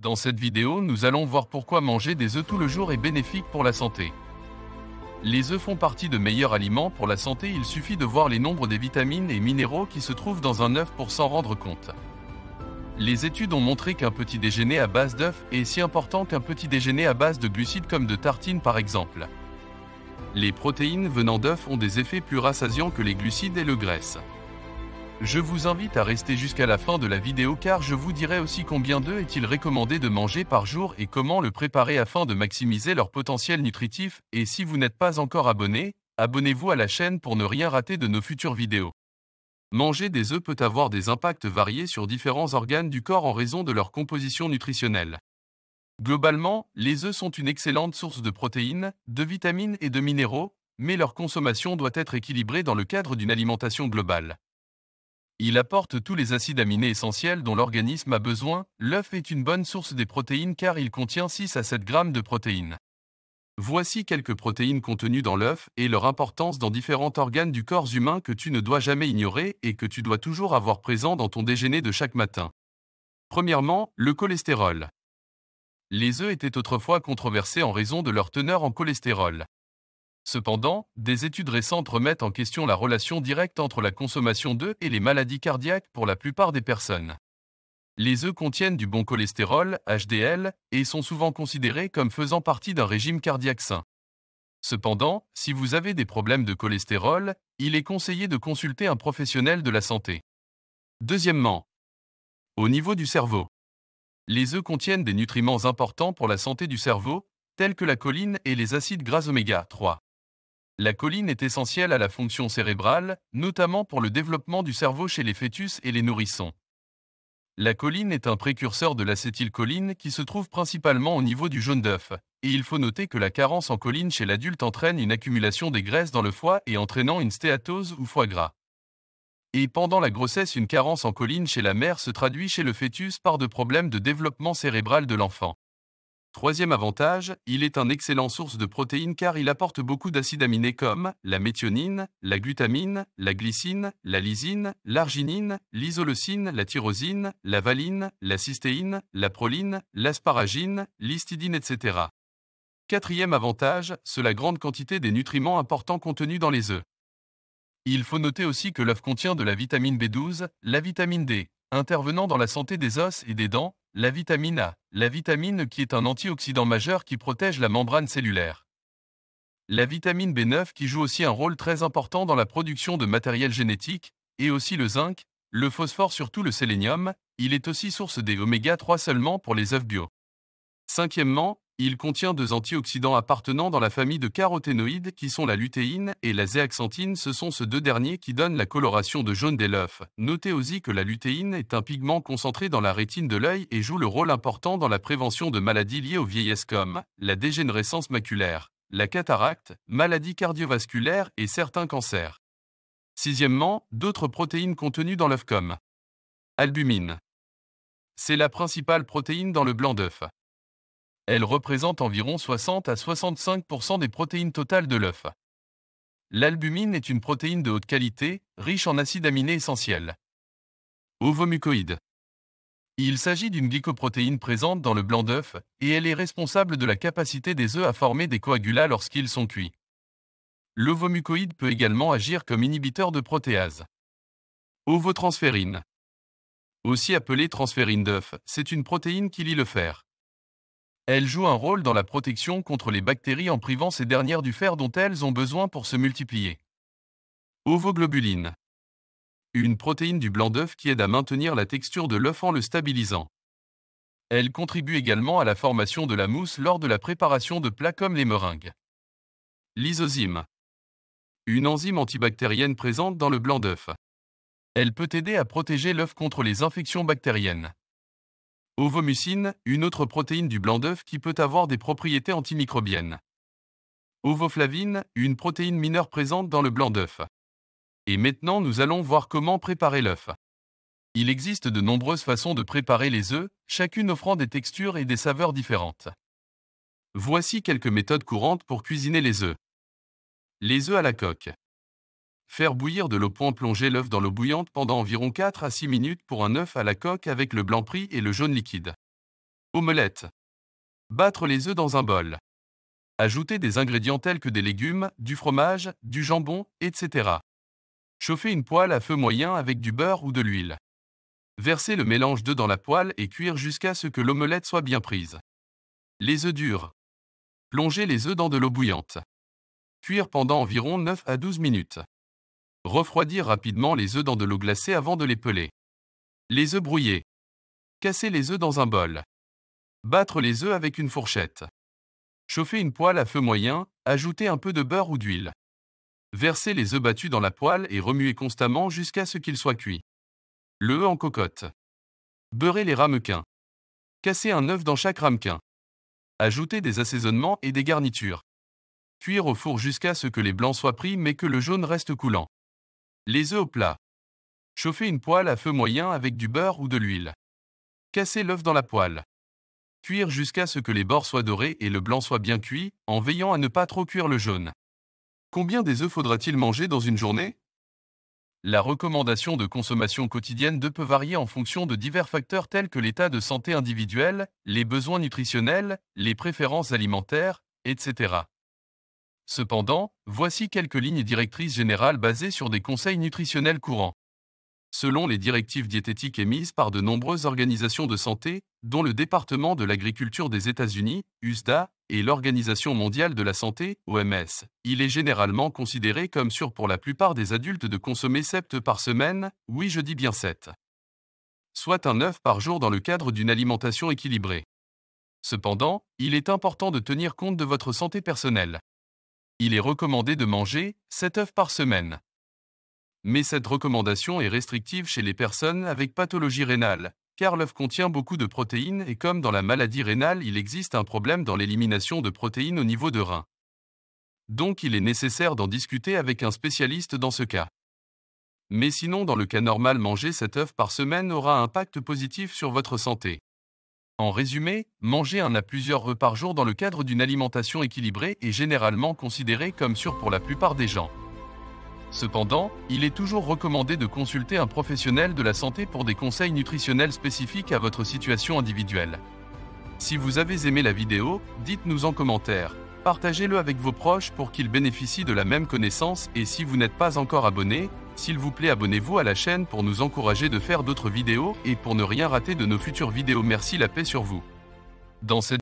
Dans cette vidéo, nous allons voir pourquoi manger des œufs tout le jour est bénéfique pour la santé. Les œufs font partie de meilleurs aliments pour la santé, il suffit de voir les nombres des vitamines et minéraux qui se trouvent dans un œuf pour s'en rendre compte. Les études ont montré qu'un petit déjeuner à base d'œufs est si important qu'un petit déjeuner à base de glucides comme de tartines par exemple. Les protéines venant d'œufs ont des effets plus rassasiants que les glucides et le graisse. Je vous invite à rester jusqu'à la fin de la vidéo car je vous dirai aussi combien d'œufs est-il recommandé de manger par jour et comment le préparer afin de maximiser leur potentiel nutritif. Et si vous n'êtes pas encore abonné, abonnez-vous à la chaîne pour ne rien rater de nos futures vidéos. Manger des œufs peut avoir des impacts variés sur différents organes du corps en raison de leur composition nutritionnelle. Globalement, les œufs sont une excellente source de protéines, de vitamines et de minéraux, mais leur consommation doit être équilibrée dans le cadre d'une alimentation globale. Il apporte tous les acides aminés essentiels dont l'organisme a besoin. L'œuf est une bonne source des protéines car il contient 6 à 7 grammes de protéines. Voici quelques protéines contenues dans l'œuf et leur importance dans différents organes du corps humain que tu ne dois jamais ignorer et que tu dois toujours avoir présent dans ton déjeuner de chaque matin. Premièrement, le cholestérol. Les œufs étaient autrefois controversés en raison de leur teneur en cholestérol. Cependant, des études récentes remettent en question la relation directe entre la consommation d'œufs et les maladies cardiaques pour la plupart des personnes. Les œufs contiennent du bon cholestérol, HDL, et sont souvent considérés comme faisant partie d'un régime cardiaque sain. Cependant, si vous avez des problèmes de cholestérol, il est conseillé de consulter un professionnel de la santé. Deuxièmement, au niveau du cerveau. Les œufs contiennent des nutriments importants pour la santé du cerveau, tels que la choline et les acides gras oméga 3. La choline est essentielle à la fonction cérébrale, notamment pour le développement du cerveau chez les fœtus et les nourrissons. La choline est un précurseur de l'acétylcholine qui se trouve principalement au niveau du jaune d'œuf, et il faut noter que la carence en choline chez l'adulte entraîne une accumulation des graisses dans le foie et entraînant une stéatose ou foie gras. Et pendant la grossesse, une carence en choline chez la mère se traduit chez le fœtus par de problèmes de développement cérébral de l'enfant. Troisième avantage, il est un excellent source de protéines car il apporte beaucoup d'acides aminés comme la méthionine, la glutamine, la glycine, la lysine, l'arginine, l'isoleucine, la tyrosine, la valine, la cystéine, la proline, l'asparagine, l'histidine, etc. Quatrième avantage, c'est la grande quantité des nutriments importants contenus dans les œufs. Il faut noter aussi que l'œuf contient de la vitamine B12, la vitamine D, intervenant dans la santé des os et des dents, la vitamine A, la vitamine qui est un antioxydant majeur qui protège la membrane cellulaire. La vitamine B9 qui joue aussi un rôle très important dans la production de matériel génétique, et aussi le zinc, le phosphore surtout le sélénium, il est aussi source des oméga 3 seulement pour les œufs bio. Cinquièmement, il contient 2 antioxydants appartenant dans la famille de caroténoïdes qui sont la lutéine et la zéaxanthine. Ce sont ces deux derniers qui donnent la coloration de jaune de l'œuf. Notez aussi que la lutéine est un pigment concentré dans la rétine de l'œil et joue le rôle important dans la prévention de maladies liées aux vieillesses comme la dégénérescence maculaire, la cataracte, maladies cardiovasculaires et certains cancers. Sixièmement, d'autres protéines contenues dans l'œuf comme albumine. C'est la principale protéine dans le blanc d'œuf. Elle représente environ 60 à 65% des protéines totales de l'œuf. L'albumine est une protéine de haute qualité, riche en acides aminés essentiels. Ovomucoïde. Il s'agit d'une glycoprotéine présente dans le blanc d'œuf, et elle est responsable de la capacité des œufs à former des coagulats lorsqu'ils sont cuits. L'ovomucoïde peut également agir comme inhibiteur de protéase. Ovotransférine. Aussi appelée transférine d'œuf, c'est une protéine qui lie le fer. Elle joue un rôle dans la protection contre les bactéries en privant ces dernières du fer dont elles ont besoin pour se multiplier. Ovoglobuline. Une protéine du blanc d'œuf qui aide à maintenir la texture de l'œuf en le stabilisant. Elle contribue également à la formation de la mousse lors de la préparation de plats comme les meringues. Lysozyme. Une enzyme antibactérienne présente dans le blanc d'œuf. Elle peut aider à protéger l'œuf contre les infections bactériennes. Ovomucine, une autre protéine du blanc d'œuf qui peut avoir des propriétés antimicrobiennes. Ovoflavine, une protéine mineure présente dans le blanc d'œuf. Et maintenant nous allons voir comment préparer l'œuf. Il existe de nombreuses façons de préparer les œufs, chacune offrant des textures et des saveurs différentes. Voici quelques méthodes courantes pour cuisiner les œufs. Les œufs à la coque. Faire bouillir de l'eau. Plonger l'œuf dans l'eau bouillante pendant environ 4 à 6 minutes pour un œuf à la coque avec le blanc pris et le jaune liquide. Omelette. Battre les œufs dans un bol. Ajoutez des ingrédients tels que des légumes, du fromage, du jambon, etc. Chauffez une poêle à feu moyen avec du beurre ou de l'huile. Versez le mélange d'œufs dans la poêle et cuire jusqu'à ce que l'omelette soit bien prise. Les œufs durs. Plongez les œufs dans de l'eau bouillante. Cuire pendant environ 9 à 12 minutes. Refroidir rapidement les œufs dans de l'eau glacée avant de les peler. Les œufs brouillés. Cassez les œufs dans un bol. Battre les œufs avec une fourchette. Chauffer une poêle à feu moyen, ajoutez un peu de beurre ou d'huile. Versez les œufs battus dans la poêle et remuez constamment jusqu'à ce qu'ils soient cuits. Le œuf en cocotte. Beurrez les ramequins. Cassez un œuf dans chaque ramequin. Ajoutez des assaisonnements et des garnitures. Cuire au four jusqu'à ce que les blancs soient pris mais que le jaune reste coulant. Les œufs au plat. Chauffez une poêle à feu moyen avec du beurre ou de l'huile. Cassez l'œuf dans la poêle. Cuire jusqu'à ce que les bords soient dorés et le blanc soit bien cuit, en veillant à ne pas trop cuire le jaune. Combien des œufs faudra-t-il manger dans une journée? La recommandation de consommation quotidienne d'œufs peut varier en fonction de divers facteurs tels que l'état de santé individuel, les besoins nutritionnels, les préférences alimentaires, etc. Cependant, voici quelques lignes directrices générales basées sur des conseils nutritionnels courants. Selon les directives diététiques émises par de nombreuses organisations de santé, dont le département de l'agriculture des États-Unis, USDA, et l'Organisation mondiale de la santé, OMS, il est généralement considéré comme sûr pour la plupart des adultes de consommer 7 œufs par semaine, oui je dis bien 7. Soit un œuf par jour dans le cadre d'une alimentation équilibrée. Cependant, il est important de tenir compte de votre santé personnelle. Il est recommandé de manger 7 œufs par semaine. Mais cette recommandation est restrictive chez les personnes avec pathologie rénale, car l'œuf contient beaucoup de protéines et comme dans la maladie rénale il existe un problème dans l'élimination de protéines au niveau de rein. Donc il est nécessaire d'en discuter avec un spécialiste dans ce cas. Mais sinon dans le cas normal manger 7 œufs par semaine aura un impact positif sur votre santé. En résumé, manger un à plusieurs œufs par jour dans le cadre d'une alimentation équilibrée est généralement considéré comme sûr pour la plupart des gens. Cependant, il est toujours recommandé de consulter un professionnel de la santé pour des conseils nutritionnels spécifiques à votre situation individuelle. Si vous avez aimé la vidéo, dites-nous en commentaire. Partagez-le avec vos proches pour qu'ils bénéficient de la même connaissance et si vous n'êtes pas encore abonné, s'il vous plaît abonnez-vous à la chaîne pour nous encourager de faire d'autres vidéos et pour ne rien rater de nos futures vidéos. Merci, la paix sur vous. Dans cette